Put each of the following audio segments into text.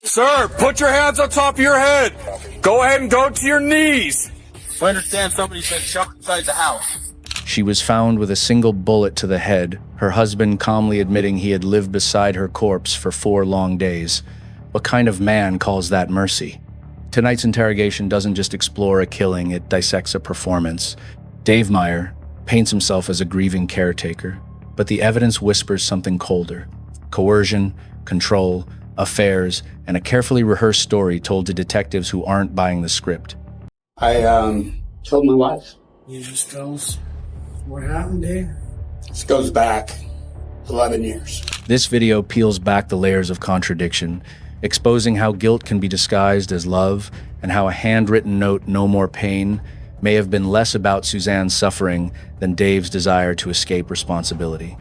Sir, put your hands on top of your head. Go ahead and go to your knees. I understand somebody's been shot inside the house. She was found with a single bullet to the head, her husband calmly admitting he had lived beside her corpse for 4 long days. What kind of man calls that mercy? Tonight's interrogation doesn't just explore a killing, it dissects a performance. Dave Meyer paints himself as a grieving caretaker, but the evidence whispers something colder. Coercion, control, affairs, and a carefully rehearsed story told to detectives who aren't buying the script. I killed my wife. You just tell us what happened, Dave? This goes back 11 years. This video peels back the layers of contradiction, exposing how guilt can be disguised as love and how a handwritten note, "No more pain," may have been less about Suzanne's suffering than Dave's desire to escape responsibility.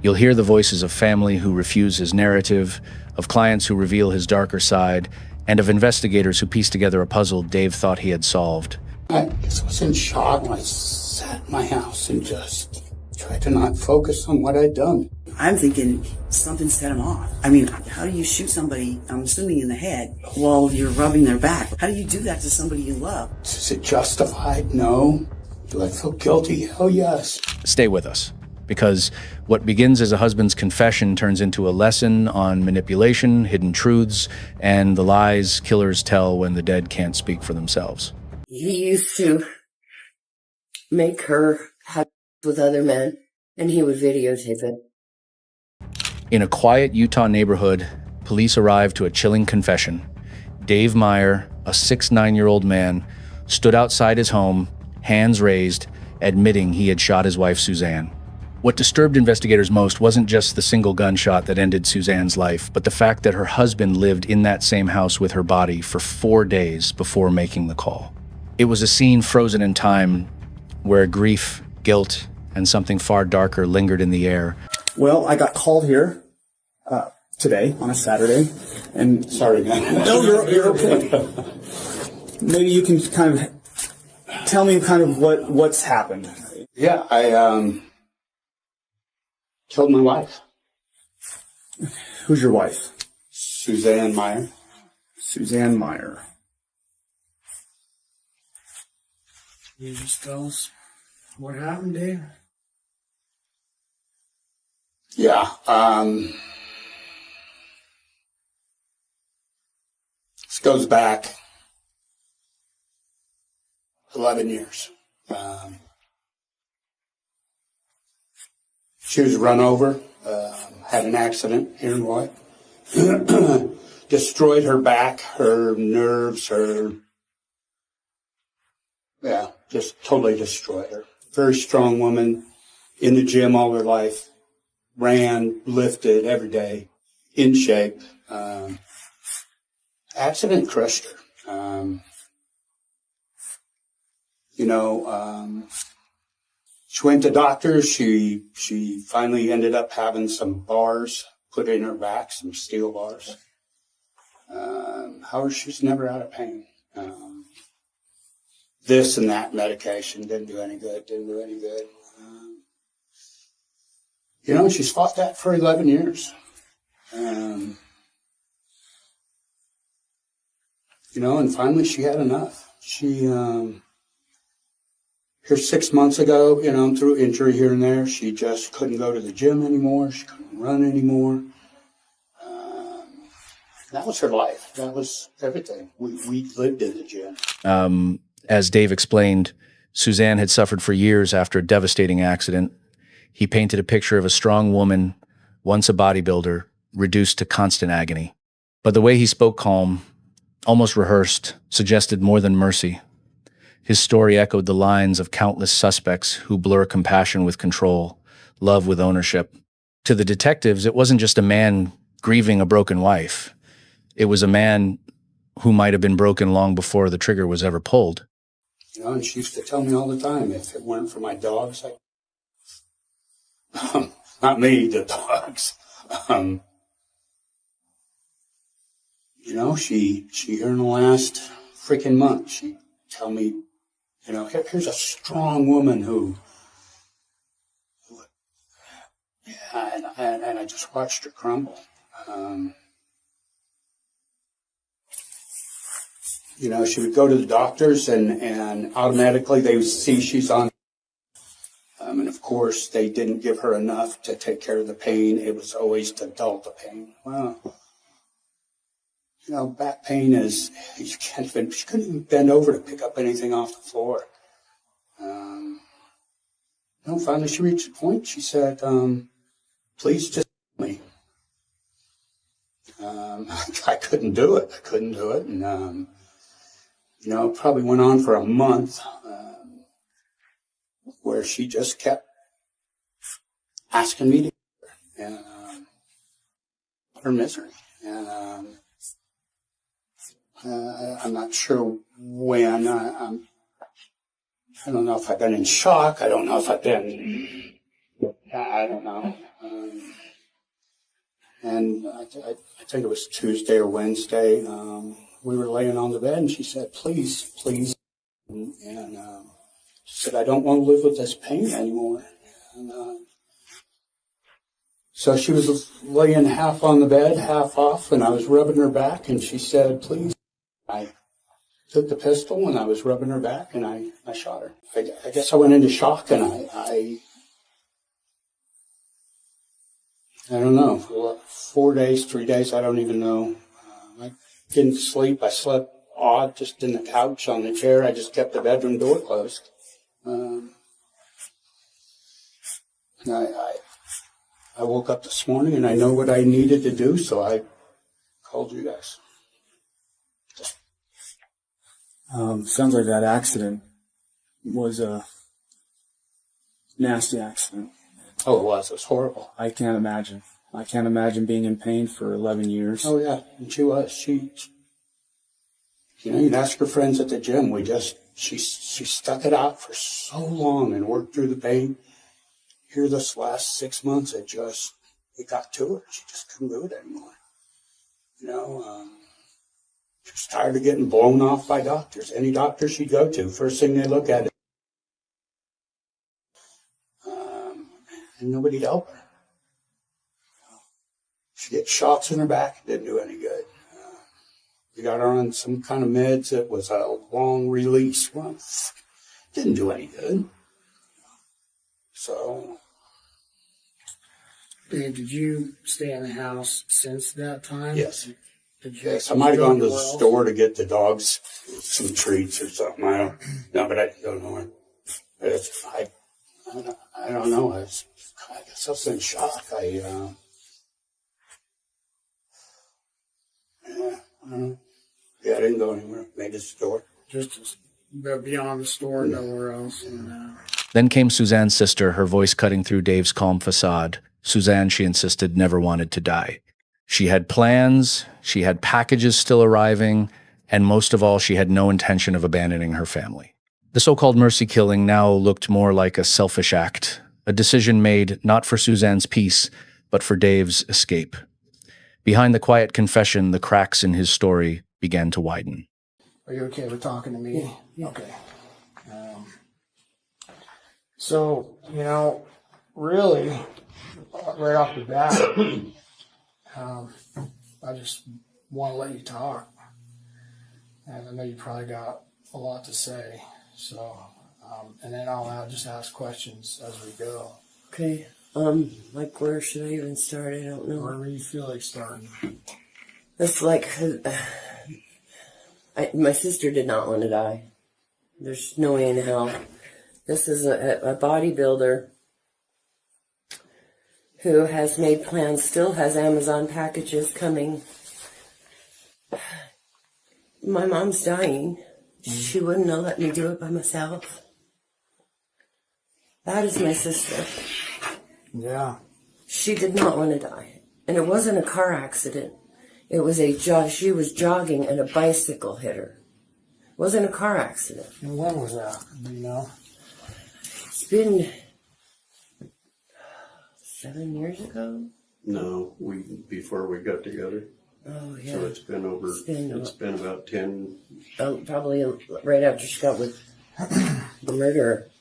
You'll hear the voices of family who refuse his narrative, of clients who reveal his darker side, and of investigators who piece together a puzzle Dave thought he had solved. I just was in shock when I sat in my house and just tried to not focus on what I'd done. I'm thinking something set him off. I mean, how do you shoot somebody, I'm assuming in the head, while you're rubbing their back? How do you do that to somebody you love? Is it justified? No. Do I feel guilty? Hell yes. Stay with us, because what begins as a husband's confession turns into a lesson on manipulation, hidden truths, and the lies killers tell when the dead can't speak for themselves. He used to make her have with other men, and he would videotape it. In a quiet Utah neighborhood, police arrived to a chilling confession. Dave Meyer, a 6'9" man, stood outside his home, hands raised, admitting he had shot his wife Suzanne. What disturbed investigators most wasn't just the single gunshot that ended Suzanne's life, but the fact that her husband lived in that same house with her body for 4 days before making the call. It was a scene frozen in time, where grief, guilt, and something far darker lingered in the air. Well, I got called here today on a Saturday, and Sorry, man. no, you're okay. Maybe you can kind of tell me kind of what's happened. Yeah, I killed my wife. Who's your wife? Suzanne Meyer. Suzanne Meyer. You just tell us what happened, Dave? Yeah, this goes back 11 years. She was run over, had an accident here in Roy. Destroyed her back, her nerves, just totally destroyed her. Very strong woman, in the gym all her life, ran, lifted every day, in shape. Accident crushed her. She went to doctors. She finally ended up having some bars put in her back, some steel bars. However, she was never out of pain. This and that medication didn't do any good. She's fought that for 11 years. And finally she had enough. She, here 6 months ago, through injury here and there, she just couldn't go to the gym anymore. She couldn't run anymore. That was her life. That was everything. We lived in the gym. As Dave explained, Suzanne had suffered for years after a devastating accident. He painted a picture of a strong woman, once a bodybuilder, reduced to constant agony. But the way he spoke calm, almost rehearsed, suggested more than mercy. His story echoed the lines of countless suspects who blur compassion with control, love with ownership. To the detectives, it wasn't just a man grieving a broken wife. It was a man who might have been broken long before the trigger was ever pulled. And she used to tell me all the time, if it weren't for my dogs, not me, the dogs. She here in the last freaking month, she'd tell me, here's a strong woman who and I just watched her crumble. She would go to the doctors and automatically they would see she's on. And of course, they didn't give her enough to take care of the pain. It was always to dull the pain. Well, back pain is, she couldn't even bend over to pick up anything off the floor. Finally she reached a point. She said, please just help me. I couldn't do it. And, it probably went on for a month where she just kept asking me to and her misery. And I'm not sure when. I don't know if I've been in shock. I don't know if I've been. I don't know. And I think it was Tuesday or Wednesday. We were laying on the bed, and she said, "Please." And she said, "I don't want to live with this pain anymore." And so she was laying half on the bed, half off, and I was rubbing her back, and she said, "Please." I took the pistol, and I was rubbing her back, and I shot her. I guess I went into shock, and I don't know, for 4 days, 3 days, I don't even know. I didn't sleep. I slept odd, just in the couch, on the chair. I just kept the bedroom door closed. I woke up this morning and I know what I needed to do, so I called you guys. Sounds like that accident was a nasty accident. Oh, it was. It was horrible. I can't imagine. I can't imagine being in pain for 11 years. Oh, yeah. And she was. You'd ask her friends at the gym. She stuck it out for so long and worked through the pain. Here this last 6 months, it got to her. She just couldn't do it anymore. She was tired of getting blown off by doctors. Any doctor she'd go to, first thing they look at it. And nobody'd help her. She'd get shots in her back. It didn't do any good. We got her on some kind of meds. It was a long release. Well, didn't do any good. So. Dave, did you stay in the house since that time? Yes. Yes, I might have gone to the store to get the dogs some treats or something. I don't know, but I don't know. I don't know. I guess I was in shock. I don't know. Yeah, I didn't go anywhere. Made the store. Just beyond the store, nowhere else. Then came Suzanne's sister, her voice cutting through Dave's calm facade. Suzanne, she insisted, never wanted to die. She had plans, she had packages still arriving, and most of all, she had no intention of abandoning her family. The so-called mercy killing now looked more like a selfish act, a decision made not for Suzanne's peace, but for Dave's escape. Behind the quiet confession, the cracks in his story began to widen. Are you okay with talking to me? Yeah. Okay. So, really, right off the bat, I just want to let you talk. And I know you probably got a lot to say. So, and then I'll just ask questions as we go. Okay. Like where should I even start? I don't know. Wherever you feel like starting. It's like, my sister did not want to die. There's no way in hell. This is a bodybuilder who has made plans, still has Amazon packages coming. My mom's dying. She wouldn't have let me do it by myself. That is my sister. Yeah. She did not want to die. And it wasn't a car accident. It was she was jogging and a bicycle hit her. It wasn't a car accident. And when was that? Do you know? It's been 7 years ago. No, before we got together. Oh yeah. So it's been about 10. Probably right after she got with the murderer.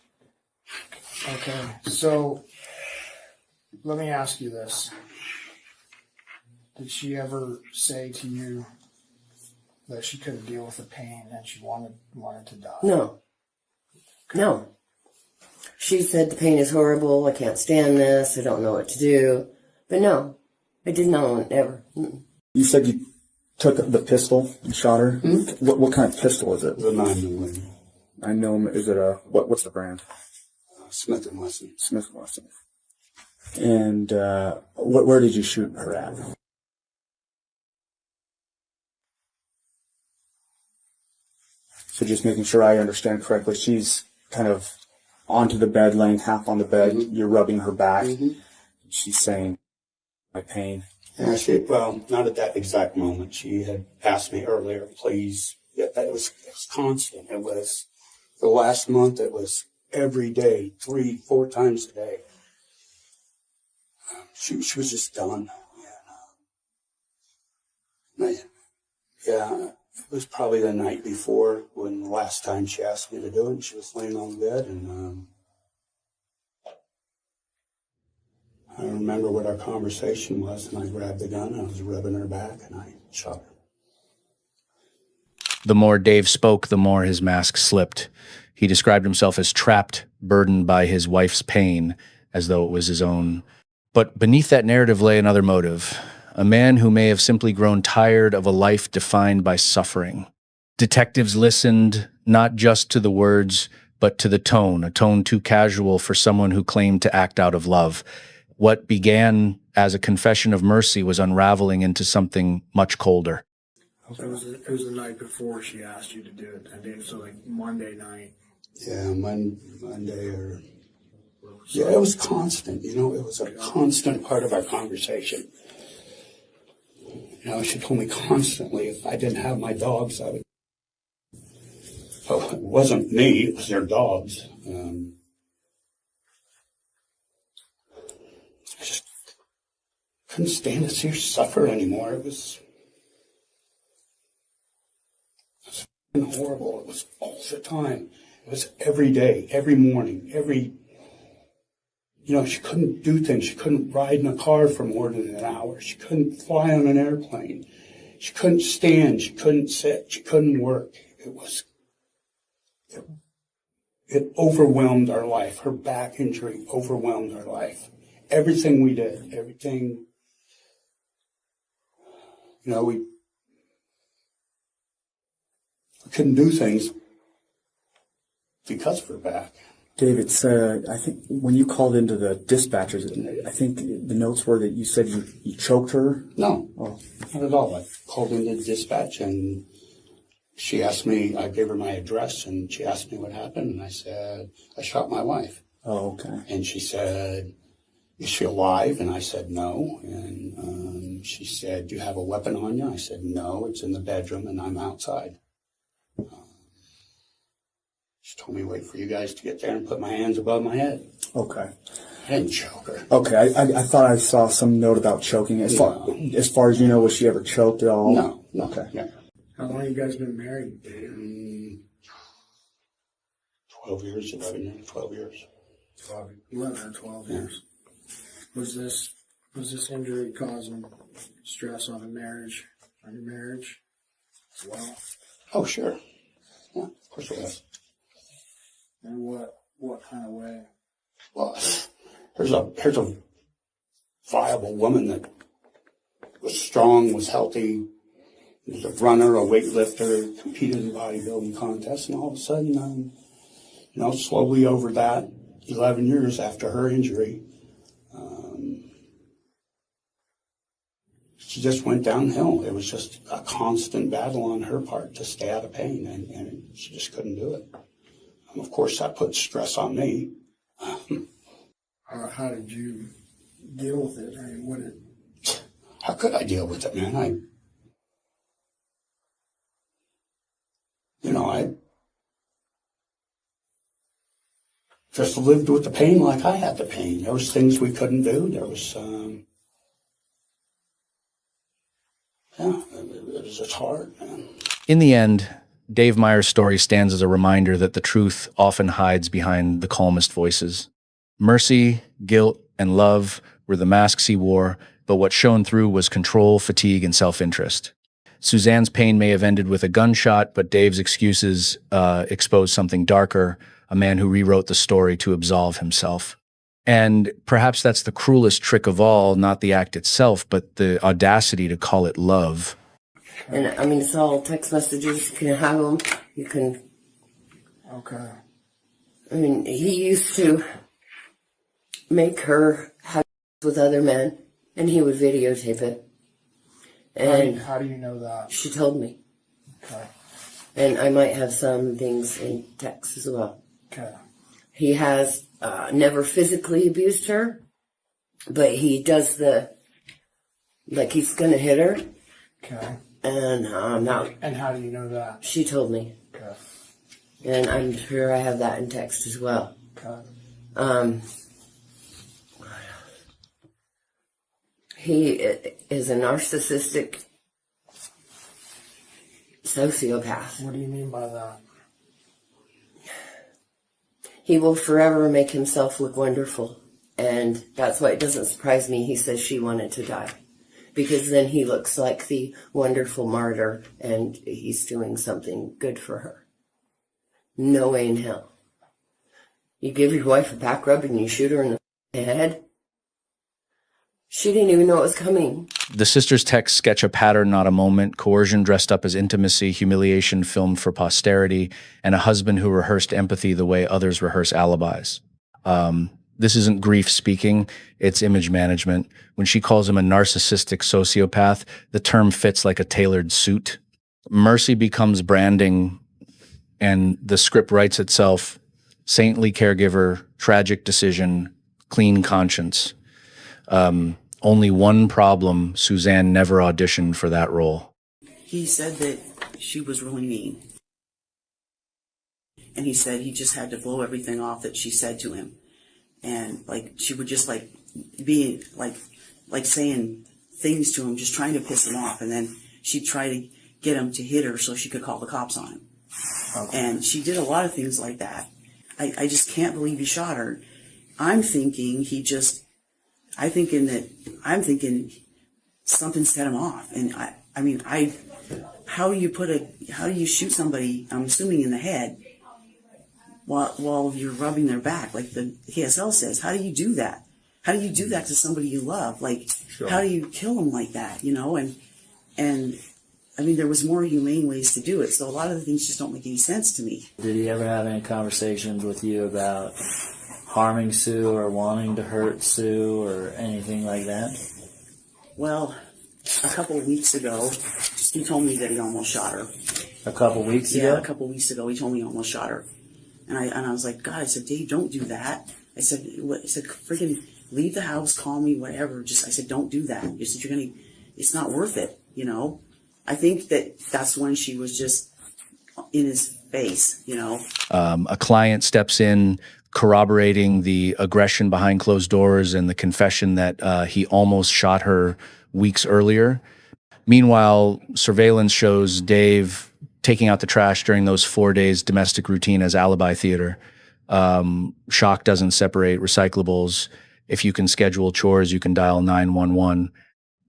Okay, so let me ask you this. Did she ever say to you, that she couldn't deal with the pain and she wanted to die. No. No. She said the pain is horrible, I can't stand this, I don't know what to do. But no, I did not want ever. You said you took the pistol and shot her. Mm-hmm. What kind of pistol is it? The 9mm. I know. Is it a what's the brand? Smith & Wesson. Smith & Wesson. And where did you shoot her at? So just making sure I understand correctly, she's kind of onto the bed, laying half on the bed. You're rubbing her back. She's saying, "My pain." Yeah, well, not at that exact moment. She had asked me earlier, please. Yeah, it was constant. It was the last month. It was every day, 3-4 times a day. She was just done. Yeah, it was probably the night before when the last time she asked me to do it. And she was laying on the bed, and I remember what our conversation was, and I grabbed the gun, and I was rubbing her back, and I shot her. The more Dave spoke, the more his mask slipped. He described himself as trapped, burdened by his wife's pain, as though it was his own. But beneath that narrative lay another motive, a man who may have simply grown tired of a life defined by suffering. Detectives listened not just to the words, but to the tone, a tone too casual for someone who claimed to act out of love. What began as a confession of mercy was unraveling into something much colder. It was the night before she asked you to do it, I think, so like Monday night. Yeah, Monday or... Yeah, it was constant, it was a constant part of our conversation. She told me constantly if I didn't have my dogs, I would... Oh, it wasn't me, it was their dogs. I just couldn't stand to see her suffer anymore. It was horrible. It was all the time. It was every day, every morning, she couldn't do things. She couldn't ride in a car for more than an hour. She couldn't fly on an airplane. She couldn't stand. She couldn't sit. She couldn't work. It overwhelmed our life. Her back injury overwhelmed our life. Everything we did, everything, we couldn't do things because of her back. David, I think when you called into the dispatchers, I think the notes were that you said you choked her? No, oh. Not at all. I called into dispatch and she asked me, I gave her my address and she asked me what happened and I said, I shot my wife. Oh, okay. And she said, is she alive? And I said, no. And she said, do you have a weapon on you? I said, no, it's in the bedroom and I'm outside. She told me to wait for you guys to get there and put my hands above my head. Okay. I didn't choke her. Okay, I thought I saw some note about choking. As far as you know, was she ever choked at all? No. Okay. Yeah. How long have you guys been married? 12 years, 11 years, 12 years. 11 or 12 years. Was this injury causing stress on your marriage as well? Oh, sure. Yeah, of course it was. And what kind of way? Well, here's a viable woman that was strong, was healthy, was a runner, a weightlifter, competed in bodybuilding contests, and all of a sudden, slowly over that 11 years after her injury, she just went downhill. It was just a constant battle on her part to stay out of pain, and she just couldn't do it. And of course, that put stress on me. How did you deal with it? I mean, How could I deal with it, man? I just lived with the pain like I had the pain. There was things we couldn't do. There was, it was just hard, man. In the end, Dave Meyer's story stands as a reminder that the truth often hides behind the calmest voices. Mercy, guilt, and love were the masks he wore, but what shone through was control, fatigue, and self-interest. Suzanne's pain may have ended with a gunshot, but Dave's excuses exposed something darker, a man who rewrote the story to absolve himself. And perhaps that's the cruelest trick of all, not the act itself, but the audacity to call it love. And I mean, it's all text messages. You can have them. You can. Okay. I mean, he used to make her have with other men, and he would videotape it. And How do you know that? she told me. Okay. And I might have some things in text as well. Okay. He has never physically abused her, but he does like he's gonna hit her. Okay. And And how do you know that? she told me. Okay. And I'm sure I have that in text as well. Okay. He is a narcissistic sociopath. What do you mean by that? He will forever make himself look wonderful. And that's why it doesn't surprise me he says she wanted to die. Because then he looks like the wonderful martyr and he's doing something good for her. No way in hell. You give your wife a back rub and you shoot her in the head? She didn't even know it was coming. The sisters' texts sketch a pattern, not a moment, coercion dressed up as intimacy, humiliation filmed for posterity, and a husband who rehearsed empathy the way others rehearse alibis. This isn't grief speaking, it's image management. When she calls him a narcissistic sociopath, the term fits like a tailored suit. Mercy becomes branding, and the script writes itself: saintly caregiver, tragic decision, clean conscience. Only one problem: Suzanne never auditioned for that role. He said that she was really mean. And he said he just had to blow everything off that she said to him. And like she would just like be like saying things to him, just trying to piss him off. And then she'd try to get him to hit her so she could call the cops on him. Okay. And she did a lot of things like that. I just can't believe he shot her. I'm thinking something set him off. And how do you shoot somebody, I'm assuming in the head, while you're rubbing their back, like the KSL says? How do you do that? How do you do that to somebody you love? Like, sure. How do you kill them like that, you know? And I mean, there was more humane ways to do it, so a lot of the things just don't make any sense to me. Did he ever have any conversations with you about harming Sue or wanting to hurt Sue or anything like that? Well, a couple of weeks ago, he told me that he almost shot her. A couple weeks ago? Yeah, a couple of weeks ago, he told me he almost shot her. And I was like, God, I said, Dave, don't do that. I said, freaking leave the house, call me, whatever. I said, don't do that. I said, it's not worth it, you know? I think that's when she was just in his face, you know? A client steps in, corroborating the aggression behind closed doors and the confession that he almost shot her weeks earlier. Meanwhile, surveillance shows Dave taking out the trash during those 4 days domestic routine as alibi theater. Shock doesn't separate recyclables. If you can schedule chores, you can dial 911.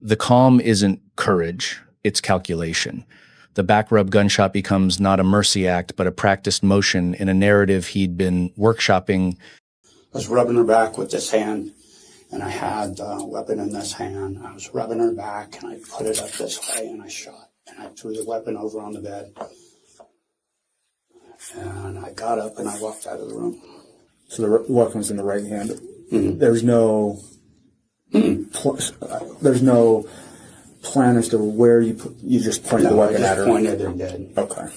The calm isn't courage, it's calculation. The back rub gunshot becomes not a mercy act, but a practiced motion in a narrative he'd been workshopping. I was rubbing her back with this hand, and I had the weapon in this hand. I was rubbing her back, and I put it up this way, and I shot. And I threw the weapon over on the bed. And I got up, and I walked out of the room. So the weapon's in the right hand. Mm-hmm. There's no... there's no plan as to where you just pointed the weapon at her. I just pointed and did. Okay.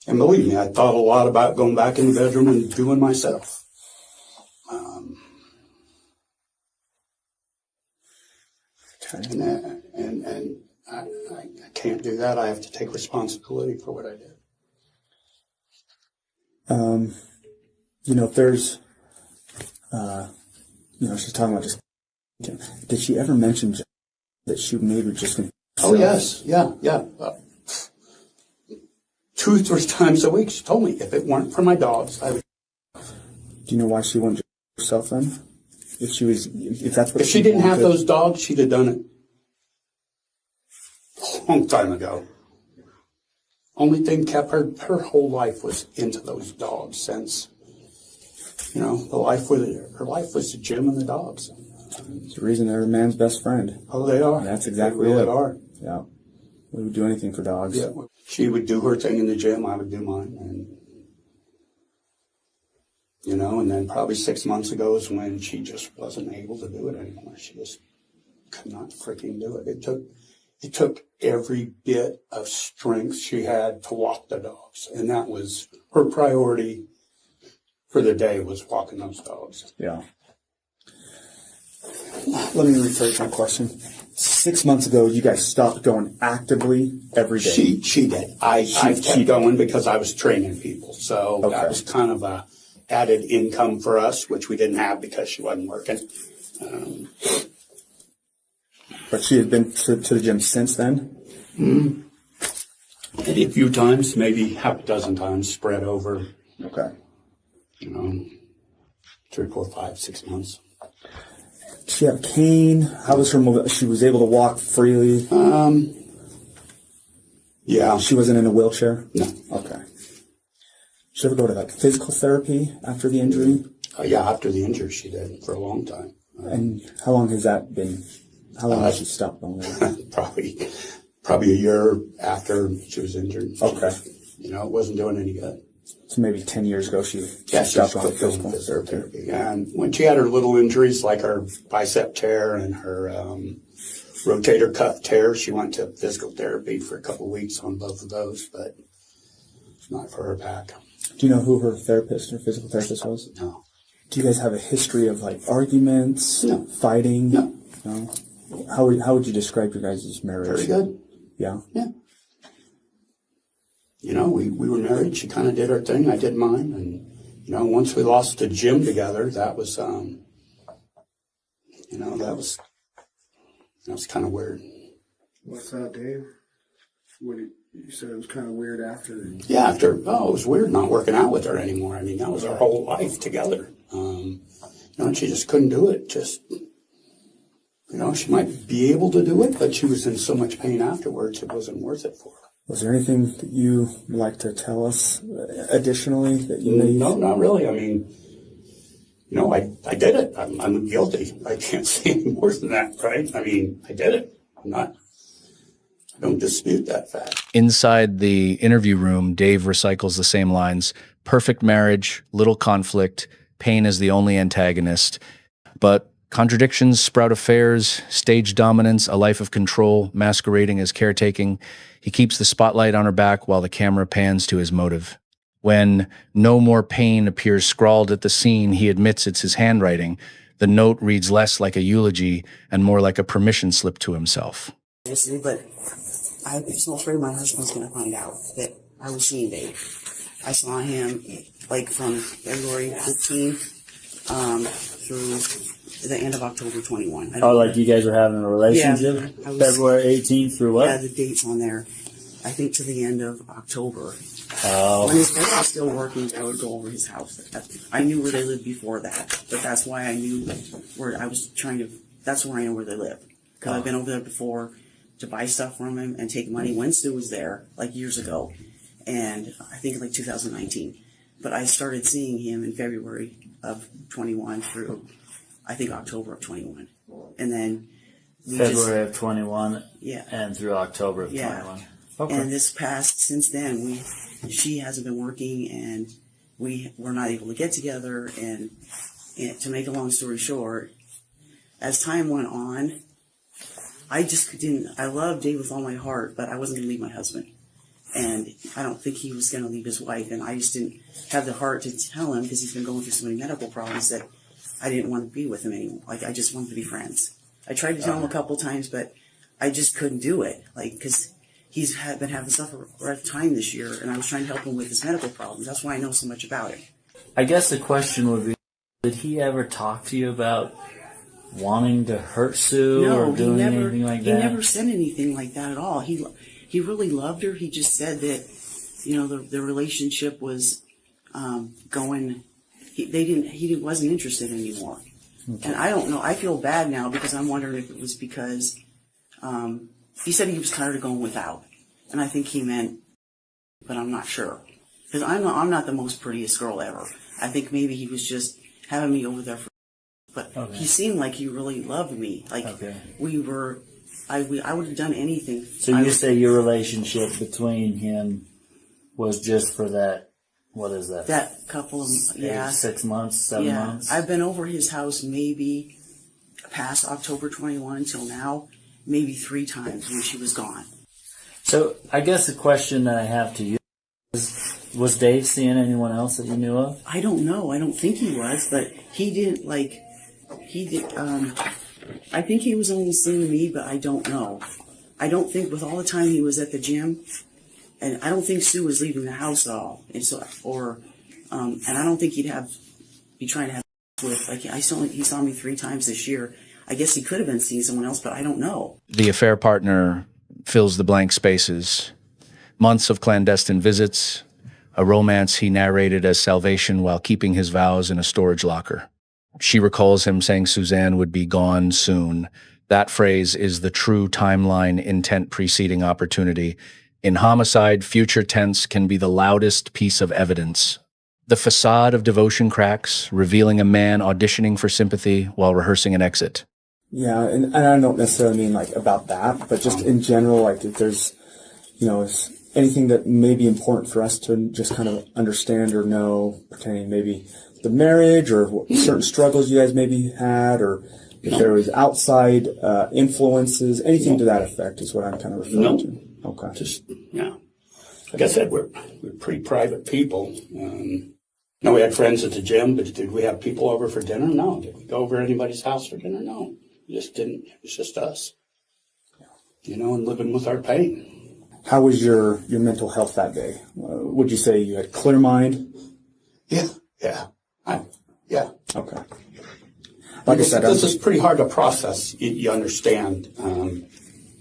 And believe me, I thought a lot about going back in the bedroom and doing myself. And I can't do that. I have to take responsibility for what I did. If there's, she's talking about just. Did she ever mention that she maybe just? Oh yes, yeah. 2-3 times a week, she told me if it weren't for my dogs, I would. Do you know why she wouldn't herself then? If she didn't have those dogs, she'd have done it. long time ago. Only thing kept her whole life was into those dogs since, you know, her life was the gym and the dogs. It's the reason they're a man's best friend. Oh, they are. That's exactly they really it. are. Yeah. We would do anything for dogs. Yeah. She would do her thing in the gym, I would do mine. And, you know, and then probably 6 months ago is when she just wasn't able to do it anymore. She just could not freaking do it. It took every bit of strength she had to walk the dogs. And that was her priority for the day, was walking those dogs. Yeah. Let me rephrase my question. 6 months ago, you guys stopped going actively every day. She did. I kept going because I was training people. So that was kind of a added income for us, which we didn't have because she wasn't working. But she had been to the gym since then? Maybe a few times, maybe half a dozen times, spread over, Okay. you know, 3, 4, 5, 6 months. Did she have a cane? How was her mobility? She was able to walk freely? Yeah. She wasn't in a wheelchair? No. Okay. Did she ever go to like physical therapy after the injury? Yeah, after the injury she did for a long time. And how long has that been? How long has she stopped going there? Probably a year after she was injured. Okay. You know, it wasn't doing any good. So maybe 10 years ago she stopped going going physical therapy. And when she had her little injuries, like her bicep tear and her rotator cuff tear, she went to physical therapy for a couple of weeks on both of those, but it's not for her back. Do you know who her therapist or physical therapist was? No. Do you guys have a history of like arguments? No. Fighting? No. No? How would you describe your guys' marriage? Very good. Yeah? Yeah. You know, we were married. She kind of did her thing. I did mine. And, you know, once we lost the gym together, that was, you know, that was kind of weird. What's that, Dave? You said it was kind of weird after. Yeah, it was weird not working out with her anymore. I mean, that was our whole life together. You know, and she just couldn't do it. Just, you know, she might be able to do it, but she was in so much pain afterwards, it wasn't worth it for her. Was there anything that you would like to tell us additionally that you may? No, not really. I mean, you know, I did it. I'm guilty. I can't say any more than that, right? I mean, I did it. I don't dispute that fact. Inside the interview room, Dave recycles the same lines. Perfect marriage, little conflict, pain is the only antagonist. But contradictions sprout affairs, stage dominance, a life of control, masquerading as caretaking. He keeps the spotlight on her back while the camera pans to his motive. When "no more pain" appears scrawled at the scene, he admits it's his handwriting. The note reads less like a eulogy and more like a permission slip to himself. But I was so afraid my husband was going to find out that I was seeing Dave. I saw him like from February 15th through the end of October 21. Like you guys were having a relationship? Yeah, February 18th through what? Yeah, the date's on there. I think to the end of October. Oh. When his wife was still working, I would go over his house. I knew where they lived before that, but that's why I knew where I was trying to. That's where I know where they live, because I've been over there before to buy stuff from him and take money when Stu was there, like years ago, and I think like 2019. But I started seeing him in February of 21 through, I think, October of 21, and then February of 21, yeah, and through October of 21. Okay. And since then, she hasn't been working, and we were not able to get together. And to make a long story short, as time went on, I just didn't. I loved Dave with all my heart, but I wasn't going to leave my husband, and I don't think he was going to leave his wife. And I just didn't have the heart to tell him, because he's been going through so many medical problems, that I didn't want to be with him anymore. Like, I just wanted to be friends. I tried to tell him a couple times, but I just couldn't do it. Like, because he's been having such a rough time this year, and I was trying to help him with his medical problems. That's why I know so much about it. I guess the question would be, did he ever talk to you about wanting to hurt Sue or doing anything like that? He never said anything like that at all. He really loved her. He just said that, you know, the relationship was going. He wasn't interested anymore. Okay. And I don't know. I feel bad now, because I'm wondering if it was because He said he was tired of going without, and I think he meant, but I'm not sure. Because I'm not the most prettiest girl ever. I think maybe he was just having me over there for, but he seemed like he really loved me. Like we were, I would have done anything. So you say your relationship between him was just for that, what is that? That couple of, 6 months, 7 months? I've been over his house maybe past October 21 until now, maybe 3 times when she was gone. So I guess the question that I have to you is, was Dave seeing anyone else that you knew of? I don't know. I don't think he was, but he didn't I think he was only seeing me, but I don't know. I don't think with all the time he was at the gym, and I don't think Sue was leaving the house at all. And so, and I don't think he'd be trying to have with, like, he saw me 3 times this year. I guess he could have been seeing someone else, but I don't know. The affair partner fills the blank spaces. Months of clandestine visits, a romance he narrated as salvation while keeping his vows in a storage locker. She recalls him saying Suzanne would be gone soon. That phrase is the true timeline intent preceding opportunity. In homicide, future tense can be the loudest piece of evidence. The facade of devotion cracks, revealing a man auditioning for sympathy while rehearsing an exit. Yeah, and I don't necessarily mean like about that, but just in general, like if there's, is anything that may be important for us to just kind of understand or know pertaining maybe the marriage or what certain struggles you guys maybe had, or if there was outside influences, anything to that effect is what I'm kind of referring to. Okay. Just, like I said, we're pretty private people. We had friends at the gym, but did we have people over for dinner? No. Did we go over to anybody's house for dinner? No. We just didn't. It was just us. And living with our pain. How was your mental health that day? Would you say you had clear mind? Yeah. Yeah. Okay. Like I said, this is pretty hard to process. You understand.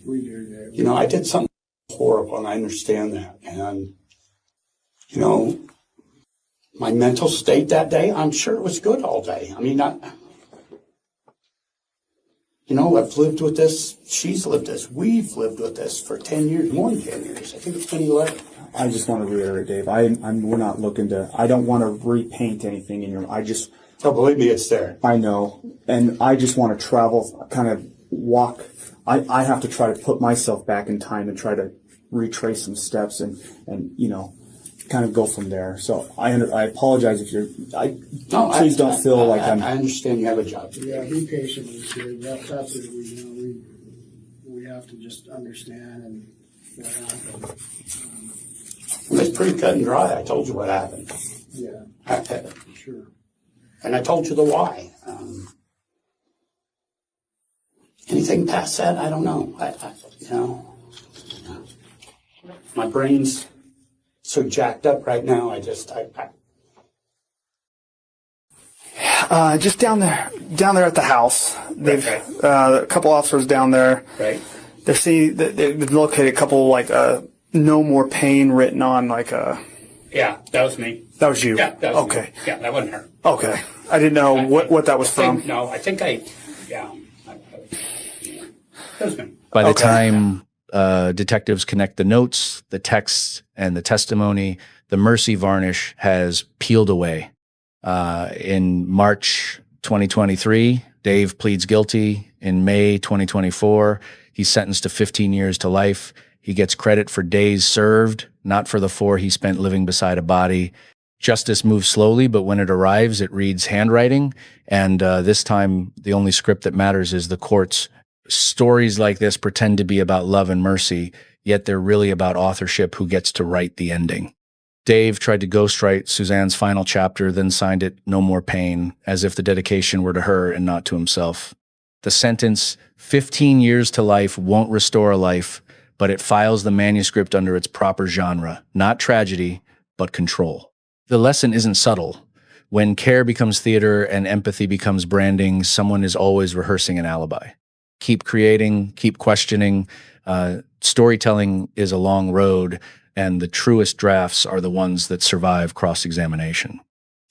We do, yeah. I did something horrible, and I understand that. And, my mental state that day, I'm sure it was good all day. I mean, I've lived with this. She's lived this. We've lived with this for 10 years, more than 10 years. I think it's been 11. I just want to reiterate, Dave, we're not looking to, I don't want to repaint anything in your, Oh, believe me, it's there. I know. And I just want to travel, kind of walk. I have to try to put myself back in time and try to retrace some steps and kind of go from there. So I apologize if please don't feel like I'm. I understand you have a job. Yeah, be patient with us. That's what we have to just understand and what happened. It's pretty cut and dry. I told you what happened. Yeah, sure. And I told you the why. Anything past that, I don't know. My brain's so jacked up right now. Just down there at the house. They've a couple officers down there. Right. They've located a couple no more pain written on Yeah, that was me. That was you. Yeah, that was okay. Me. Yeah, that wasn't her. Okay. I didn't know what that was from. That was me. By the time detectives connect the notes, the texts, and the testimony, the mercy varnish has peeled away. In March 2023, Dave pleads guilty. In May 2024, he's sentenced to 15 years to life. He gets credit for days served, not for the 4 he spent living beside a body. Justice moves slowly, but when it arrives, it reads handwriting. And this time, the only script that matters is the court's. Stories like this pretend to be about love and mercy, yet they're really about authorship who gets to write the ending. Dave tried to ghostwrite Suzanne's final chapter, then signed it "No More Pain," as if the dedication were to her and not to himself. The sentence, 15 years to life, won't restore a life, but it files the manuscript under its proper genre, not tragedy, but control. The lesson isn't subtle. When care becomes theater and empathy becomes branding, someone is always rehearsing an alibi. Keep creating, keep questioning. Storytelling is a long road, and the truest drafts are the ones that survive cross-examination.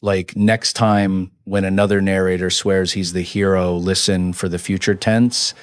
Like next time when another narrator swears he's the hero, listen for the future tense.